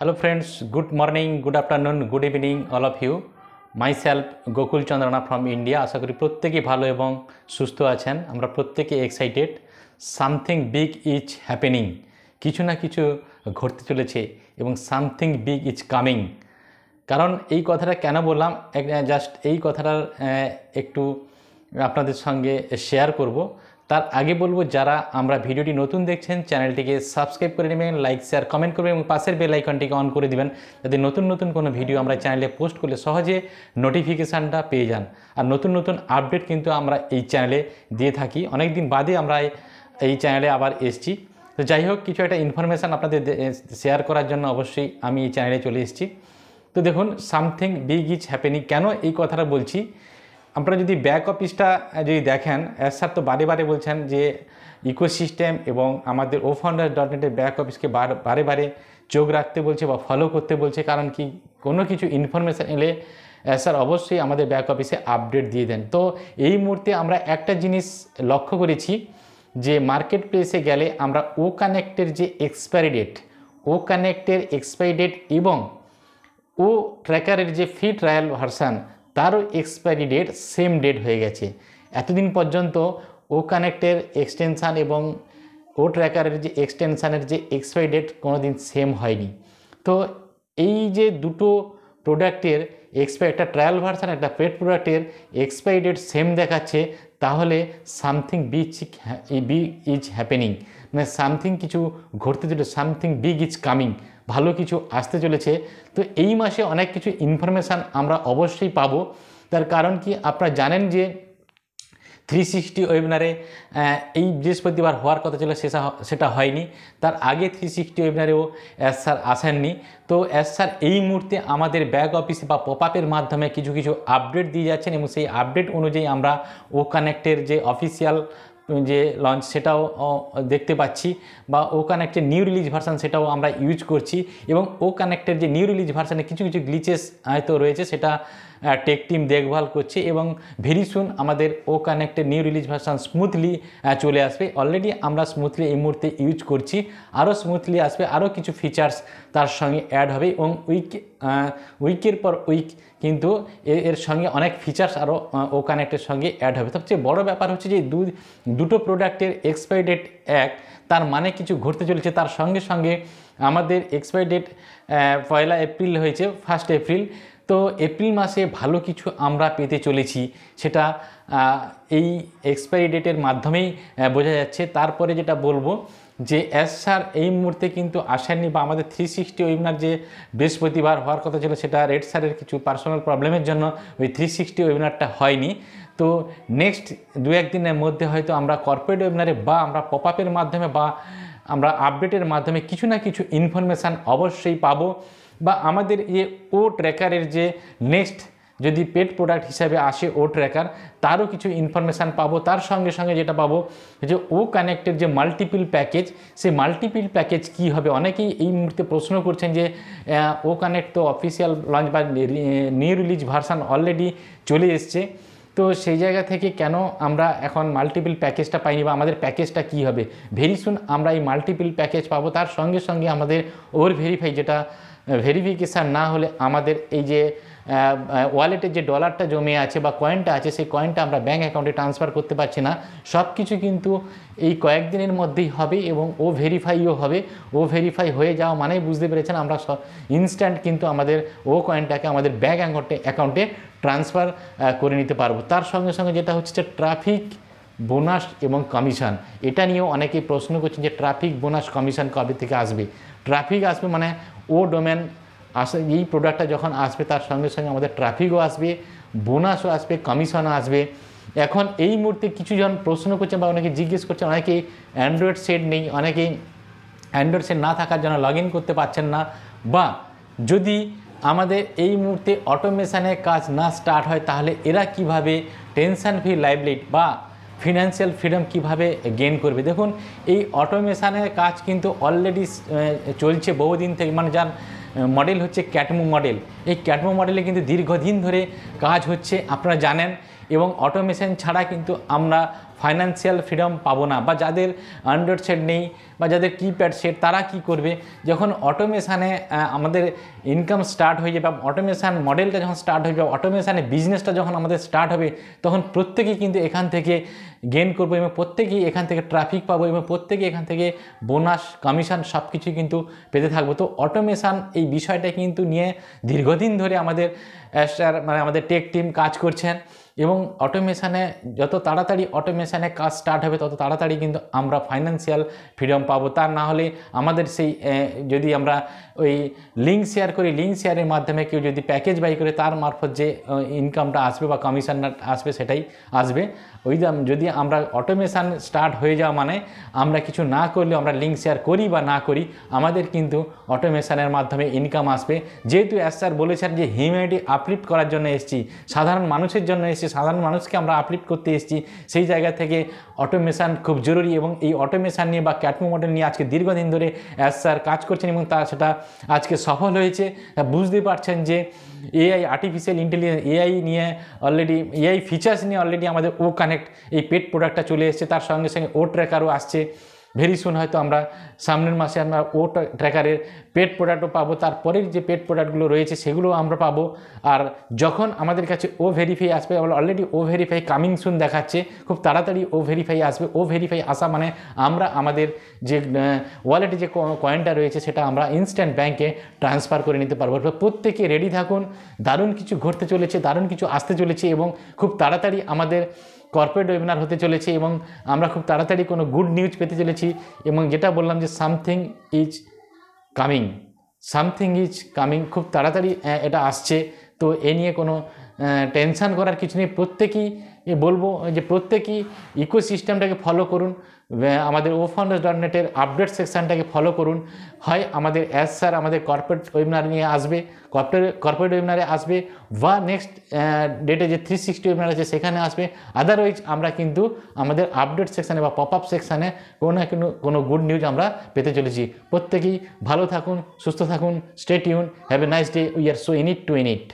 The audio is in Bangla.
Hello friends, good morning, good afternoon, good evening all of you. Myself Gokul Chandrana from India. আশা করি প্রত্যেকেই ভালো এবং সুস্থ আছেন। আমরা প্রত্যেকে excited. Something big is happening. কিছু না কিছু ঘটতে চলেছে এবং সামথিং বিগ ইজ কামিং। কারণ এই কথাটা কেন বললাম, জাস্ট এই কথাটা একটু আপনাদের সঙ্গে শেয়ার করব। তার আগে বলবো, যারা আমরা ভিডিওটি নতুন দেখছেন চ্যানেলটিকে সাবস্ক্রাইব করে নেবেন, লাইক শেয়ার কমেন্ট করবেন এবং পাশের বেল আইকনটিকে অন করে দিবেন, যাতে নতুন নতুন কোনো ভিডিও আমরা চ্যানেলে পোস্ট করলে সহজে নোটিফিকেশানটা পেয়ে যান। আর নতুন নতুন আপডেট কিন্তু আমরা এই চ্যানেলে দিয়ে থাকি। অনেক দিন বাদে আমরা এই চ্যানেলে আবার এসেছি। তো যাই হোক, কিছু একটা ইনফরমেশান আপনাদের শেয়ার করার জন্য অবশ্যই আমি এই চ্যানেলে চলে এসেছি। তো দেখুন, সামথিং বিগ ইজ হ্যাপেনিং কেন এই কথাটা বলছি, আপনারা যদি ব্যাক অফিসটা যদি দেখেন, স্যার তো বারে বারে বলছেন যে ইকোসিস্টেম এবং আমাদের oFounders.net-এর ব্যাক অফিসকে বারে বারে চোখ রাখতে বলছে বা ফলো করতে বলছে। কারণ কি, কোনো কিছু ইনফরমেশান এলে স্যার অবশ্যই আমাদের ব্যাক অফিসে আপডেট দিয়ে দেন। তো এই মুহূর্তে আমরা একটা জিনিস লক্ষ্য করেছি যে মার্কেট প্লেসে গেলে আমরা ওকানেক্টের যে এক্সপায়ারি ডেট, ওকানেক্টের এক্সপায়ারি ডেট এবং ও ট্র্যাকারের যে ফ্রি ট্রায়াল ভার্সান, তারও এক্সপায়ারি ডেট সেম ডেট হয়ে গেছে। এতদিন পর্যন্ত ও কানেক্টের এক্সটেনশান এবং ও ট্র্যাকারের যে এক্সটেনশানের যে এক্সপায়ারি ডেট কোনো দিন সেম হয়নি। তো এই যে দুটো প্রোডাক্টের একটা ট্রায়াল ভার্সান, একটা পেড প্রোডাক্টের এক্সপায়ারি ডেট সেম দেখাচ্ছে, তাহলে সামথিং বিগ ইজ হ্যাপেনিং, মানে সামথিং কিছু ঘটতে চলেছে, সামথিং বিগ ইজ কামিং, ভালো কিছু আসতে চলেছে। তো এই মাসে অনেক কিছু ইনফরমেশান আমরা অবশ্যই পাবো। তার কারণ কি, আপনারা জানেন যে 360 ওয়েবিনারে এই বৃহস্পতিবার হওয়ার কথা ছিল, সেটা হয়নি। তার আগে 360 ওয়েবিনারেও স্যার আসেননি। তো স্যার এই মুহূর্তে আমাদের ব্যাক অফিসে বা পপআপের মাধ্যমে কিছু কিছু আপডেট দিয়ে যাচ্ছেন এবং সেই আপডেট অনুযায়ী আমরা ও কানেক্টের যে অফিসিয়াল যে লঞ্চ সেটাও দেখতে পাচ্ছি, বা ও কানেক্টের নিউ রিলিজ ভার্সান সেটাও আমরা ইউজ করছি। এবং ও কানেক্টের যে নিউ রিলিজ ভার্সানে কিছু কিছু গ্লিচেস হয়তো রয়েছে, সেটা টেক টিম দেখভাল করছে এবং ভেরি সুন আমাদের ও কানেক্টের নিউ রিলিজ ভার্সান স্মুথলি চলে আসবে। অলরেডি আমরা স্মুথলি এই মুহূর্তে ইউজ করছি, আরও স্মুথলি আসবে, আরও কিছু ফিচার্স তার সঙ্গে অ্যাড হবে এবং উইকের পর উইক কিন্তু এর সঙ্গে অনেক ফিচার্স আরও ও কানেক্টের সঙ্গে অ্যাড হবে। সবচেয়ে বড় ব্যাপার হচ্ছে যে দুটো প্রোডাক্টের এক্সপায়ারি ডেট এক, তার মানে কিছু ঘটতে চলেছে। তার সঙ্গে সঙ্গে আমাদের এক্সপায়ারি ডেট 1 এপ্রিল হয়েছে, 1 এপ্রিল। তো এপ্রিল মাসে ভালো কিছু আমরা পেতে চলেছি, সেটা এই এক্সপায়ারি ডেটের মাধ্যমেই বোঝা যাচ্ছে। তারপরে যেটা বলবো যে স্যার এই মুহূর্তে কিন্তু আসেননি, বা আমাদের 360 ওয়েবিনার যে বৃহস্পতিবার হওয়ার কথা ছিল, সেটা রেড স্যারের কিছু পার্সোনাল প্রবলেমের জন্য ওই 360 ওয়েবিনারটা হয়নি। তো নেক্সট 2-1 দিনের মধ্যে হয়তো আমরা কর্পোরেট ওয়েবিনারে বা আমরা পপআপের মাধ্যমে বা আমরা আপডেটের মাধ্যমে কিছু না কিছু ইনফরমেশান অবশ্যই পাবো। বা আমাদের ও ট্র্যাকারের যে নেক্সট যদি পেড প্রোডাক্ট হিসাবে আসে ও ট্র্যাকার, তারও কিছু ইনফরমেশান পাবো। তার সঙ্গে সঙ্গে যেটা পাবো যে ও কানেক্টের যে মাল্টিপল প্যাকেজ, সেই মাল্টিপল প্যাকেজ কী হবে। অনেকেই এই মুহূর্তে প্রশ্ন করছেন যে ও কানেক্ট তো অফিসিয়াল লঞ্চ বা নিউ রিলিজ ভার্সান অলরেডি চলে এসছে, তো সেই জায়গা থেকে কেন আমরা এখন মাল্টিপল প্যাকেজটা পাইনি, বা আমাদের প্যাকেজটা কী হবে। ভেরি সুন আমরা এই মাল্টিপল প্যাকেজ পাবো। তার সঙ্গে সঙ্গে আমাদের ওর ভেরিফাই, যেটা ভেরিফিকেশান না হলে আমাদের এই যে ওয়ালেটের যে ডলারটা জমে আছে বা কয়েনটা আছে, সেই কয়েনটা আমরা ব্যাঙ্ক অ্যাকাউন্টে ট্রান্সফার করতে পারছি না। সব কিছু কিন্তু এই কয়েকদিনের মধ্যেই হবে এবং ও ভেরিফাইও হবে। ও ভেরিফাই হয়ে যাওয়া মানেই বুঝতে পেরেছেন আমরা ইনস্ট্যান্ট কিন্তু আমাদের ও কয়েনটাকে আমাদের ব্যাঙ্ক অ্যাকাউন্টে ট্রান্সফার করে নিতে পারবো। তার সঙ্গে সঙ্গে যেটা হচ্ছে যে ট্রাফিক বোনাস এবং কমিশন, এটা নিয়েও অনেকেই প্রশ্ন করছেন যে ট্রাফিক বোনাস কমিশন কবে থেকে আসবে। ট্রাফিক আসবে মানে ও ডোমেন আসে, এই প্রোডাক্টটা যখন আসবে তার সঙ্গে সঙ্গে আমাদের ট্রাফিকও আসবে, বোনাসও আসবে, কমিশনও আসবে। এখন এই মুহূর্তে কিছুজন প্রশ্ন করছেন বা অনেকে জিজ্ঞেস করছেন, অনেকেই অ্যান্ড্রয়েড সেট নেই, অনেকেই অ্যান্ড্রয়েড সেট না থাকার জন্য লগ ইন করতে পারছেন না, বা যদি আমাদের এই মুহূর্তে অটোমেশানের কাজ না স্টার্ট হয়, তাহলে এরা কিভাবে টেনশন ফ্রি লাইভলিহুড বা ফিনান্সিয়াল ফ্রিডম কিভাবে গেইন করবে। দেখুন, এই অটোমেশানের কাজ কিন্তু অলরেডি চলছে বহুদিন থেকে, মানে যার মডেল হচ্ছে ক্যাটমো মডেল। এই ক্যাটমো মডেলে কিন্তু দীর্ঘদিন ধরে কাজ হচ্ছে, আপনারা জানেন। এবং অটোমেশন ছাড়া কিন্তু আমরা ফাইন্যান্সিয়াল ফ্রিডম পাবো না, বা যাদের অ্যান্ড্রয়েড সেট নেই বা যাদের কিপ্যাড সেট তারা কি করবে? যখন অটোমেশানে আমাদের ইনকাম স্টার্ট হয়ে যাবে, বা অটোমেশান মডেলটা যখন স্টার্ট হয়ে যাবে, অটোমেশানে বিজনেসটা যখন আমাদের স্টার্ট হবে, তখন প্রত্যেকেই কিন্তু এখান থেকে গেইন করবো এবং প্রত্যেকেই এখান থেকে ট্রাফিক পাবো এবং প্রত্যেকেই এখান থেকে বোনাস, কমিশন সব কিছুই কিন্তু পেতে থাকবো। তো অটোমেশান এই বিষয়টা কিন্তু নিয়ে দীর্ঘদিন ধরে আমাদের মানে আমাদের টেক টিম কাজ করছেন, এবং অটোমেশানে যত তাড়াতাড়ি অটোমেশানে কাজ স্টার্ট হবে তত তাড়াতাড়ি কিন্তু আমরা ফাইন্যান্সিয়াল ফ্রিডম পাবো। তার না হলে আমাদের সেই যদি আমরা ওই লিঙ্ক শেয়ার করি, লিঙ্ক শেয়ারের মাধ্যমে কেউ যদি প্যাকেজ বাই করে তার মারফত যে ইনকামটা আসবে বা কমিশনটা আসবে সেটাই আসবে। ওই যদি আমরা অটোমেশান স্টার্ট হয়ে যাওয়া মানে আমরা কিছু না করলে, আমরা লিঙ্ক শেয়ার করি বা না করি, আমাদের কিন্তু অটোমেশানের মাধ্যমে ইনকাম আসবে। যেহেতু স্যার বলেছেন যে হিউম্যানিটি আপলিফ্ট করার জন্য এসেছি, সাধারণ মানুষের জন্য এসেছি, সাধারণ মানুষকে আমরা আপলিফ্ট করতে এসেছি, সেই জায়গা থেকে অটোমেশান খুব জরুরি। এবং এই অটোমেশান নিয়ে বা ক্যাটমো মডেল নিয়ে আজকে দীর্ঘদিন ধরে স্যার কাজ করছেন এবং সেটা আজকে সফল হয়েছে। বুঝতে পারছেন যে এআই, আর্টিফিশিয়াল ইন্টেলিজেন্স, এআই নিয়ে অলরেডি, এআই ফিচার্স নিয়ে অলরেডি আমাদের ও কানেক্ট এই পেট প্রোডাক্টটা চলে এসেছে, তার সঙ্গে সঙ্গে ও ট্র্যাকারও আসছে। ভেরি সুন হয়তো আমরা সামনের মাসে আমরা ও ট্র্যাকারের পেট প্রোডাক্টও পাবো, তারপরের যে পেট প্রোডাক্টগুলো রয়েছে সেগুলো আমরা পাবো। আর যখন আমাদের কাছে ও ভেরিফাই আসবে, অলরেডি ও ভেরিফাই কামিং সুন দেখাচ্ছে, খুব তাড়াতাড়ি ও ভেরিফাই আসবে। ও ভেরিফাই আসা মানে আমরা আমাদের যে ওয়ালেটে যে কয়েনটা রয়েছে সেটা আমরা ইনস্ট্যান্ট ব্যাংকে ট্রান্সফার করে নিতে পারবো। প্রত্যেকে রেডি থাকুন, দারুণ কিছু ঘটতে চলেছে, দারুণ কিছু আসতে চলেছে, এবং খুব তাড়াতাড়ি আমাদের কর্পোরেট ওয়েবিনার হতে চলেছে এবং আমরা খুব তাড়াতাড়ি কোনো গুড নিউজ পেতে চলেছি। এবং যেটা বললাম যে something is coming, something is coming, খুব তাড়াতাড়ি এটা আসছে। তো এ নিয়ে কোনো টেনশান করার কিছু নেই। প্রত্যেকেই বলবো যে প্রত্যেকেই ইকোসিস্টেমটাকে ফলো করুন, আমাদের oFounders.net-এর আপডেট সেকশানটাকে ফলো করুন। হয় আমাদের স্যার আমাদের কর্পোরেট ওয়েবিনার নিয়ে আসবে, কর্পোরেট ওয়েবিনারে আসবে, বা নেক্সট ডেটে যে 360 ওয়েবিনার আছে সেখানে আসবে। আদারওয়াইজ আমরা কিন্তু আমাদের আপডেট সেকশানে বা পপ আপ সেকশানে কোনো না কোনো গুড নিউজ আমরা পেতে চলেছি। প্রত্যেকেই ভালো থাকুন, সুস্থ থাকুন, stay tune, have a nice day, we are so in it to in it.